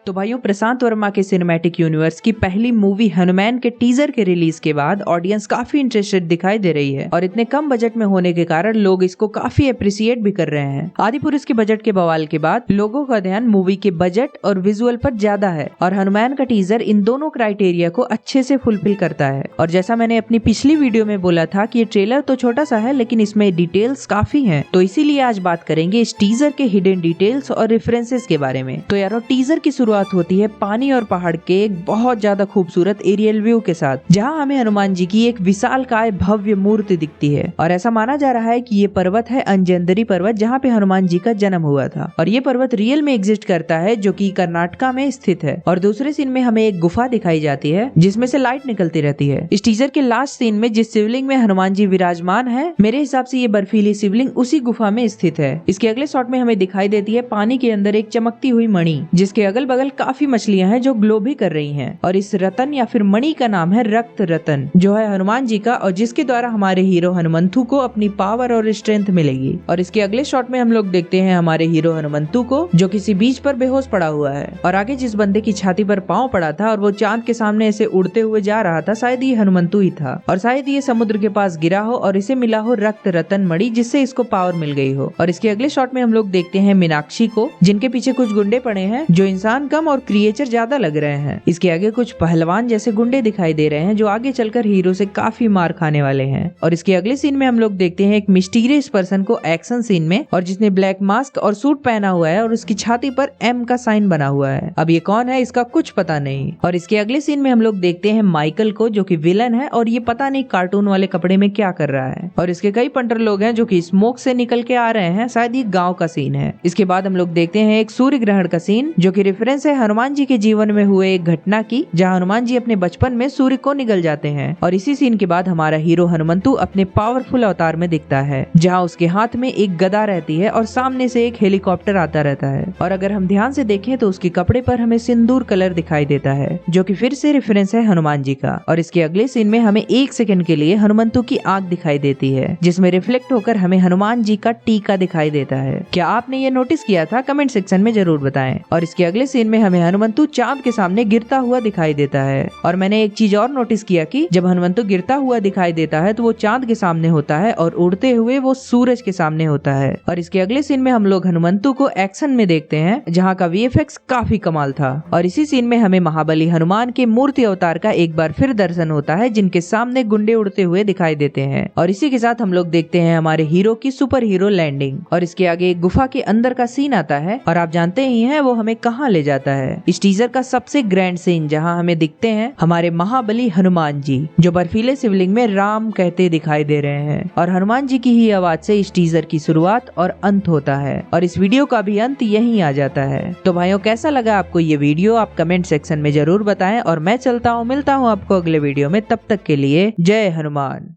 तो भाइयों, प्रशांत वर्मा के सिनेमैटिक यूनिवर्स की पहली मूवी हनुमान के टीजर के रिलीज के बाद ऑडियंस काफी इंटरेस्टेड दिखाई दे रही है और इतने कम बजट में होने के कारण लोग इसको काफी अप्रिशिएट भी कर रहे हैं। आदिपुरुष के बजट के बवाल के बाद लोगों का ध्यान मूवी के बजट और विजुअल पर ज्यादा है और हनुमान का टीजर इन दोनों क्राइटेरिया को अच्छे से फुलफिल करता है। और जैसा मैंने अपनी पिछली वीडियो में बोला था कि ये ट्रेलर तो छोटा सा है लेकिन इसमें डिटेल्स काफी हैं, तो इसीलिए आज बात करेंगे इस टीजर के हिडन डिटेल्स और रेफरेंसेस के बारे में। तो यारो, टीजर की शुरुआत होती है पानी और पहाड़ के एक बहुत ज्यादा खूबसूरत एरियल व्यू के साथ, जहां हमें हनुमान जी की एक विशालकाय भव्य मूर्ति दिखती है। और ऐसा माना जा रहा है कि ये पर्वत है अंजनदरी पर्वत, जहां पे हनुमान जी का जन्म हुआ था। और ये पर्वत रियल में एग्जिस्ट करता है, जो कि कर्नाटका में स्थित है। और दूसरे सीन में हमें एक गुफा दिखाई जाती है जिसमें से लाइट निकलती रहती है। इस टीजर के लास्ट सीन में जिस शिवलिंग में हनुमान जी विराजमान है, मेरे हिसाब से ये बर्फीली शिवलिंग उसी गुफा में स्थित है। इसके अगले शॉट में हमें दिखाई देती है पानी के अंदर एक चमकती हुई मणि, जिसके अगल बगल काफी मछलियां हैं जो ग्लो भी कर रही हैं। और इस रतन या फिर मणि का नाम है रक्त रतन, जो है हनुमान जी का, और जिसके द्वारा हमारे हीरो हनुमंतु को अपनी पावर और स्ट्रेंथ मिलेगी। और इसके अगले शॉट में हम लोग देखते हैं हमारे हीरो हनुमंतु को, जो किसी बीच पर बेहोश पड़ा हुआ है। और आगे जिस बंदे की छाती पर पांव पड़ा था और वो चांद के सामने ऐसे उड़ते हुए जा रहा था, शायद ये हनुमंतु ही था। और शायद ये समुद्र के पास गिरा हो और इसे मिला हो रक्त रतन मणि, जिससे इसको पावर मिल गई हो। और इसके अगले शॉट में हम लोग देखते हैं मीनाक्षी को, जिनके पीछे कुछ गुंडे पड़े हैं जो इंसान कम और क्रिएचर ज्यादा लग रहे हैं। इसके आगे कुछ पहलवान जैसे गुंडे दिखाई दे रहे हैं जो आगे चलकर हीरो से काफी मार खाने वाले हैं। और इसके अगले सीन में हम लोग देखते हैं एक मिस्टीरियस पर्सन को एक्शन सीन में, और जिसने ब्लैक मास्क और सूट पहना हुआ है और उसकी छाती पर एम का साइन बना हुआ है। अब ये कौन है इसका कुछ पता नहीं। और इसके अगले सीन में हम लोग देखते हैं माइकल को, जो कि विलन है, और ये पता नहीं कार्टून वाले कपड़े में क्या कर रहा है। और इसके कई पंटर लोग हैं जो कि स्मोक से निकल के आ रहे हैं, शायद ये गाँव का सीन है। इसके बाद हम लोग देखते हैं एक सूर्य ग्रहण का सीन, जो कि रेफरेंस है हनुमान जी के जीवन में हुए एक घटना की, जहां हनुमान जी अपने बचपन में सूर्य को निगल जाते हैं। और इसी सीन के बाद हमारा हीरो हनुमंतु अपने पावरफुल अवतार में दिखता है, जहां उसके हाथ में एक गदा रहती है और सामने से एक हेलीकॉप्टर आता रहता है। और अगर हम ध्यान से देखें तो उसके कपड़े पर हमें सिंदूर कलर दिखाई देता है, जो कि फिर से रेफरेंस है हनुमान जी का। और इसके अगले सीन में हमें एक सेकंड के लिए हनुमंतु की आंख दिखाई देती है, जिसमें रिफ्लेक्ट होकर हमें हनुमान जी का टीका दिखाई देता है। क्या आपने ये नोटिस किया था? कमेंट सेक्शन में जरूर बताएं। और इसके अगले सीन में हमें हनुमंतु चांद के सामने गिरता हुआ दिखाई देता है। और मैंने एक चीज और नोटिस किया कि जब हनुमंतु गिरता हुआ दिखाई देता है तो वो चांद के सामने होता है और उड़ते हुए वो सूरज के सामने होता है। और इसके अगले सीन में हम लोग हनुमंतु को एक्शन में देखते हैं, जहाँ का वीएफएक्स काफी कमाल था। और इसी सीन में हमें महाबली हनुमान के मूर्ति अवतार का एक बार फिर दर्शन होता है, जिनके सामने गुंडे उड़ते हुए दिखाई देते हैं। और इसी के साथ हम लोग देखते हैं हमारे हीरो की सुपर हीरो लैंडिंग। और इसके आगे एक गुफा के अंदर का सीन आता है, और आप जानते ही हैं वो हमें कहाँ ले जाता है। इस टीजर का सबसे ग्रैंड सीन, जहाँ हमें दिखते हैं हमारे महाबली हनुमान जी, जो बर्फीले शिवलिंग में राम कहते दिखाई दे रहे हैं। और हनुमान जी की ही आवाज से इस टीजर की शुरुआत और अंत होता है, और इस वीडियो का भी अंत यहीं आ जाता है। तो भाइयों, कैसा लगा आपको ये वीडियो? आप कमेंट सेक्शन में जरूर बताएं। और मैं चलता हूँ, मिलता हूँ आपको अगले वीडियो में। तब तक के लिए जय हनुमान।